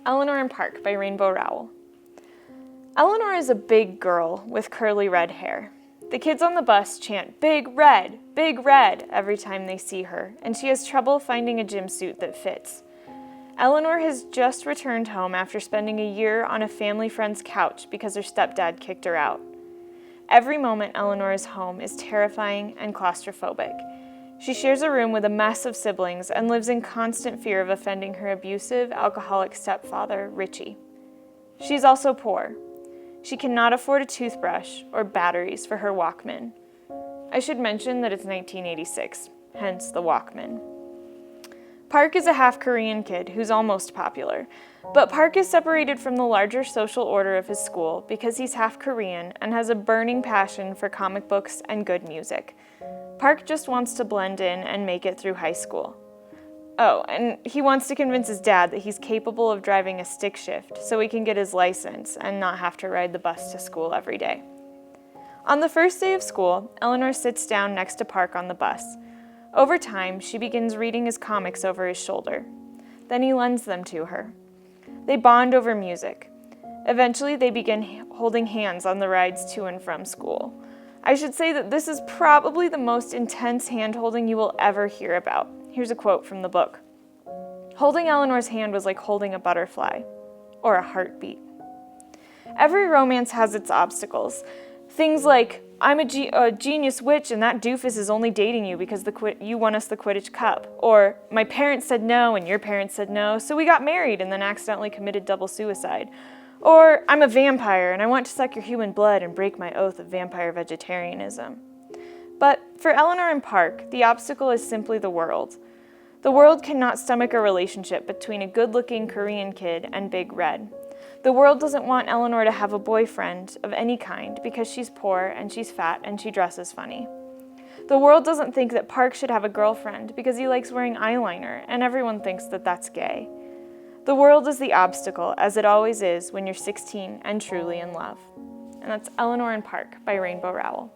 Eleanor Park by Rainbow Rowell. Eleanor is a big girl with curly red hair. The kids on the bus chant big red," every time they see her, and she has trouble finding a gym suit that fits. Eleanor has just returned home after spending a year on a family friend's couch because her stepdad kicked her out. Every moment Eleanor is home is terrifying and claustrophobic. She shares a room with a mess of siblings and lives in constant fear of offending her abusive, alcoholic stepfather, Richie. She's also poor. She cannot afford a toothbrush or batteries for her Walkman. I should mention that it's 1986, hence the Walkman. Park is a half-Korean kid who's almost popular, but Park is separated from the larger social order of his school because he's half-Korean and has a burning passion for comic books and good music. Park just wants to blend in and make it through high school. Oh, and he wants to convince his dad that he's capable of driving a stick shift so he can get his license and not have to ride the bus to school every day. On the first day of school, Eleanor sits down next to Park on the bus. Over time, she begins reading his comics over his shoulder. Then he lends them to her. They bond over music. Eventually, they begin holding hands on the rides to and from school. I should say that this is probably the most intense hand-holding you will ever hear about. Here's a quote from the book. "Holding Eleanor's hand was like holding a butterfly, or a heartbeat." Every romance has its obstacles. Things like, "I'm a genius witch and that doofus is only dating you because you won us the Quidditch Cup." Or, "My parents said no and your parents said no, so we got married and then accidentally committed double suicide." Or, "I'm a vampire and I want to suck your human blood and break my oath of vampire vegetarianism." But for Eleanor and Park, the obstacle is simply the world. The world cannot stomach a relationship between a good-looking Korean kid and Big Red. The world doesn't want Eleanor to have a boyfriend of any kind because she's poor and she's fat and she dresses funny. The world doesn't think that Park should have a girlfriend because he likes wearing eyeliner and everyone thinks that that's gay. The world is the obstacle, as it always is when you're 16 and truly in love. And that's Eleanor and Park by Rainbow Rowell.